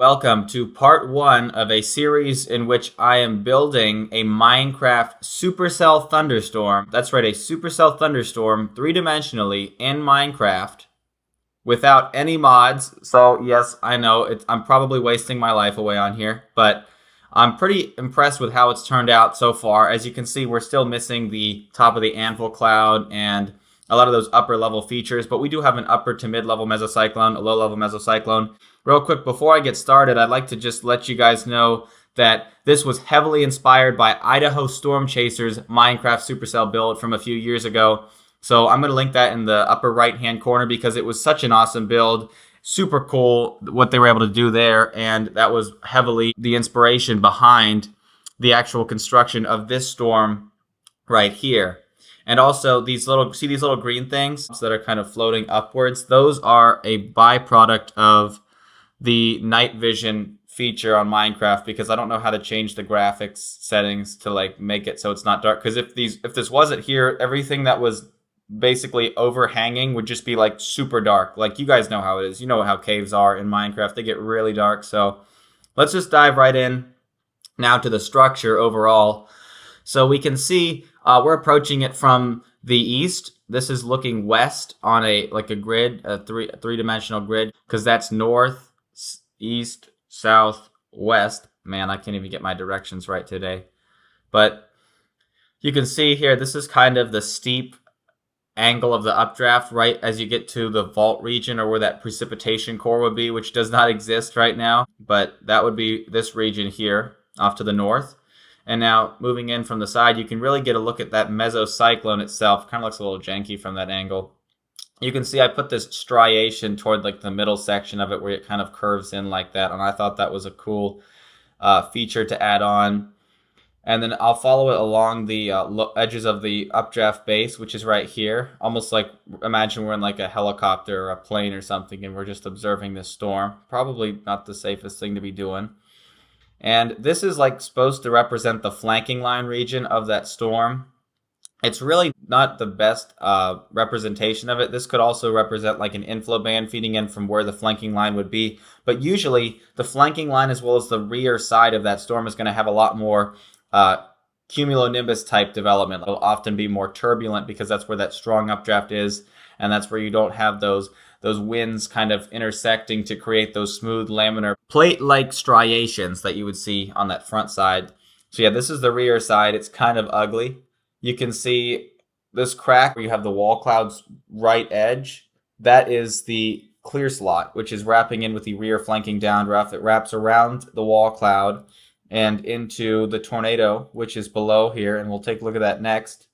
Welcome to part one of a series in which I am building a Minecraft Supercell Thunderstorm. That's right, a Supercell Thunderstorm 3-dimensionally in Minecraft without any mods. So yes, I know I'm probably wasting my life away on here, but I'm pretty impressed with how it's turned out so far. As you can see, we're still missing the top of the anvil cloud and a lot of those upper level features, but we do have an upper to mid-level mesocyclone, a low-level mesocyclone. Real quick, before I get started, I'd like to just let you guys know that this was heavily inspired by Idaho Stormchaser's Minecraft Supercell build from a few years ago. So I'm going to link that in the upper right-hand corner because it was such an awesome build. Super cool what they were able to do there, and that was heavily the inspiration behind the actual construction of this storm right here. And also these little green things that are kind of floating upwards? Those are a byproduct of the night vision feature on Minecraft, because I don't know how to change the graphics settings to like make it so it's not dark. Because if this wasn't here, everything that was basically overhanging would just be like super dark. Like, you guys know how it is. You know how caves are in Minecraft. They get really dark. So let's just dive right in now to the structure overall. So we can see we're approaching it from the east. This is looking west on a grid, a three-dimensional grid, because that's north, east, south, west. Man, I can't even get my directions right today. But you can see here, this is kind of the steep angle of the updraft right as you get to the vault region, or where that precipitation core would be, which does not exist right now. But that would be this region here off to the north. And now moving in from the side, you can really get a look at that mesocyclone itself. Kind of looks a little janky from that angle. You can see I put this striation toward like the middle section of it where it kind of curves in like that. And I thought that was a cool feature to add on. And then I'll follow it along the edges of the updraft base, which is right here. Almost like, imagine we're in like a helicopter or a plane or something, and we're just observing this storm. Probably not the safest thing to be doing. And this is like supposed to represent the flanking line region of that storm. It's really not the best representation of it. This could also represent like an inflow band feeding in from where the flanking line would be. But usually the flanking line as well as the rear side of that storm is going to have a lot more cumulonimbus type development. It'll often be more turbulent because that's where that strong updraft is. And that's where you don't have those winds kind of intersecting to create those smooth laminar plate-like striations that you would see on that front side. So yeah, this is the rear side. It's kind of ugly. You can see this crack where you have the wall cloud's right edge. That is the clear slot, which is wrapping in with the rear flanking downdraft that wraps around the wall cloud and into the tornado, which is below here. And we'll take a look at that next.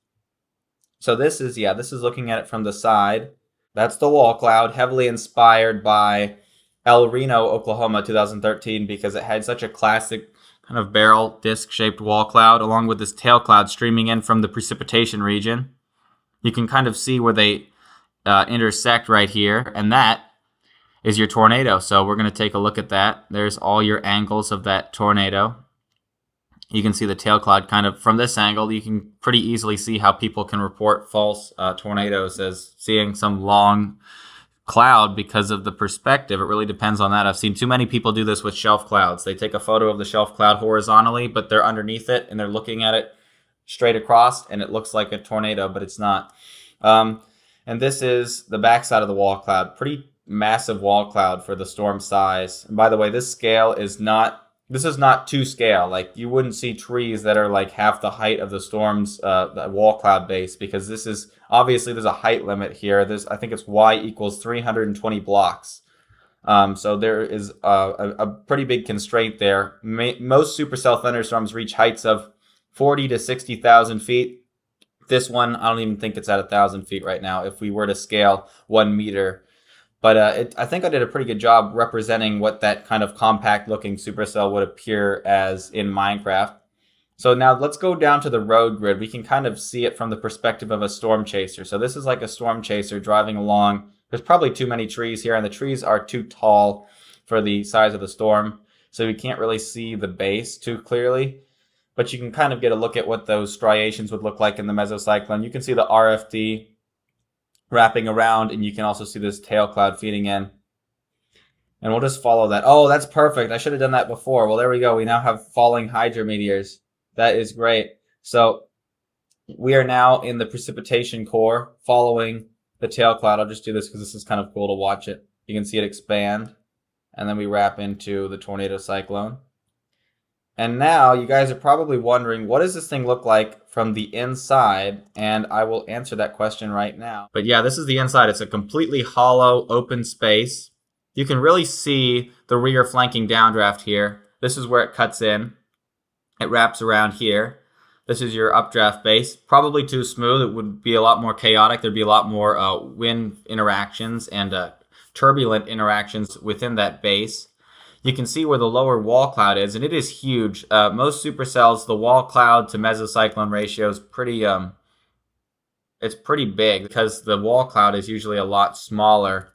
So this is looking at it from the side. That's the wall cloud, heavily inspired by El Reno, Oklahoma, 2013, because it had such a classic kind of barrel disc-shaped wall cloud, along with this tail cloud streaming in from the precipitation region. You can kind of see where they intersect right here, and that is your tornado. So we're going to take a look at that. There's all your angles of that tornado. You can see the tail cloud kind of from this angle. You can pretty easily see how people can report false tornadoes as seeing some long cloud because of the perspective. It really depends on that. I've seen too many people do this with shelf clouds. They take a photo of the shelf cloud horizontally, but they're underneath it and they're looking at it straight across, and it looks like a tornado, but it's not. And this is the backside of the wall cloud. Pretty massive wall cloud for the storm size. And by the way, this scale is not... This is not to scale. Like, you wouldn't see trees that are like half the height of the storm's the wall cloud base, because this is obviously there's a height limit here. I think it's y equals 320 blocks. So there is a pretty big constraint there. Most supercell thunderstorms reach heights of 40 to 60,000 feet. This one, I don't even think it's at 1,000 feet right now if we were to scale 1 meter. But I think I did a pretty good job representing what that kind of compact-looking supercell would appear as in Minecraft. So now let's go down to the road grid. We can kind of see it from the perspective of a storm chaser. So this is like a storm chaser driving along. There's probably too many trees here, and the trees are too tall for the size of the storm. So we can't really see the base too clearly. But you can kind of get a look at what those striations would look like in the mesocyclone. You can see the RFD wrapping around, and you can also see this tail cloud feeding in. And we'll just follow that. Oh, that's perfect. I should have done that before. Well, there we go. We now have falling hydrometeors. That is great. So we are now in the precipitation core following the tail cloud. I'll just do this because this is kind of cool to watch it. You can see it expand. And then we wrap into the tornado cyclone. And now you guys are probably wondering, what does this thing look like from the inside? And I will answer that question right now. But yeah, this is the inside. It's a completely hollow, open space. You can really see the rear flanking downdraft here. This is where it cuts in. It wraps around here. This is your updraft base. Probably too smooth. It would be a lot more chaotic. There'd be a lot more wind interactions and turbulent interactions within that base. You can see where the lower wall cloud is, and it is huge. Most supercells, the wall cloud to mesocyclone ratio is pretty it's pretty big because the wall cloud is usually a lot smaller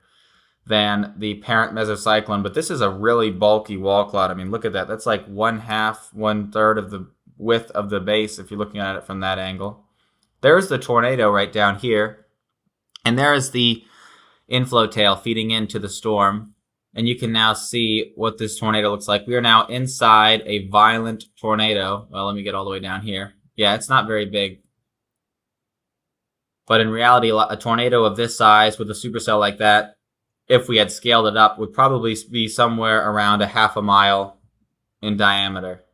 than the parent mesocyclone, but this is a really bulky wall cloud. I mean, look at that. That's like 1/2, 1/3 of the width of the base if you're looking at it from that angle. There's the tornado right down here, and there is the inflow tail feeding into the storm. And you can now see what this tornado looks like. We are now inside a violent tornado. Well, let me get all the way down here. Yeah, it's not very big. But in reality, a tornado of this size with a supercell like that, if we had scaled it up, would probably be somewhere around 1/2 mile in diameter.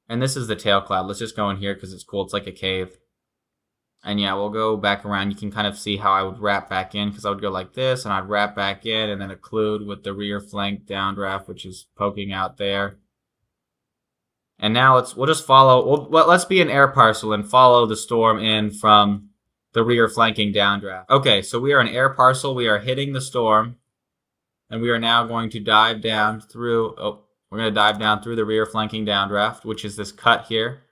And this is the tail cloud. Let's just go in here because it's cool. It's like a cave. And yeah, we'll go back around. You can kind of see how I would wrap back in because I would go like this and I'd wrap back in and then occlude with the rear flank downdraft, which is poking out there. And now we'll just follow. Let's be an air parcel and follow the storm in from the rear flanking downdraft. Okay, so we are an air parcel. We are hitting the storm, and we are now going to dive down through. Oh, we're going to dive down through the rear flanking downdraft, which is this cut here.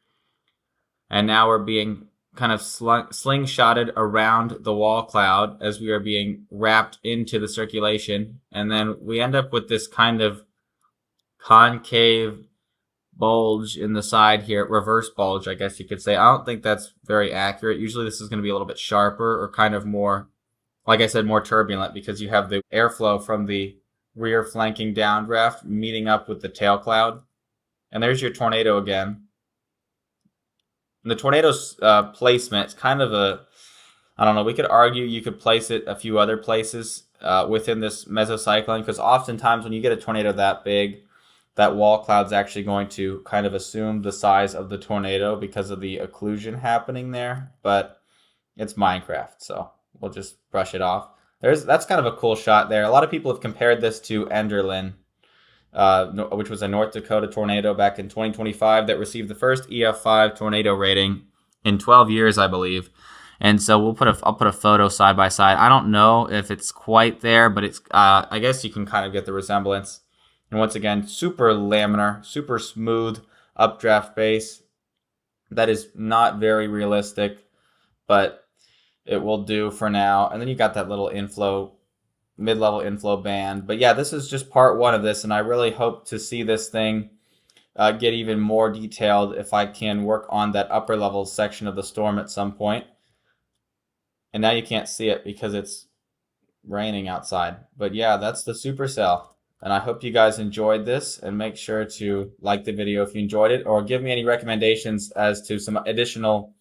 And now we're being kind of slingshotted around the wall cloud as we are being wrapped into the circulation. And then we end up with this kind of concave bulge in the side here, reverse bulge, I guess you could say. I don't think that's very accurate. Usually this is going to be a little bit sharper or kind of more, like I said, more turbulent because you have the airflow from the rear flanking downdraft meeting up with the tail cloud. And there's your tornado again. And the tornado's placement is kind of I don't know, we could argue you could place it a few other places within this mesocyclone because oftentimes when you get a tornado that big, that wall cloud's actually going to kind of assume the size of the tornado because of the occlusion happening there. But it's Minecraft, so we'll just brush it off. That's kind of a cool shot there. A lot of people have compared this to Enderlin, which was a North Dakota tornado back in 2025 that received the first EF5 tornado rating in 12 years, I believe. And so I'll put a photo side by side. I don't know if it's quite there, but it's I guess you can kind of get the resemblance. And once again, super laminar, super smooth updraft base. That is not very realistic, but it will do for now. And then you got that little mid-level inflow band. But yeah, this is just part one of this, and I really hope to see this thing get even more detailed if I can work on that upper level section of the storm at some point. And now you can't see it because it's raining outside. But yeah, that's the supercell. And I hope you guys enjoyed this, and make sure to like the video if you enjoyed it, or give me any recommendations as to some additional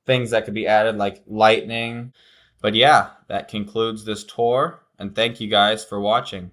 things that could be added, like lightning. But yeah, that concludes this tour, and thank you guys for watching.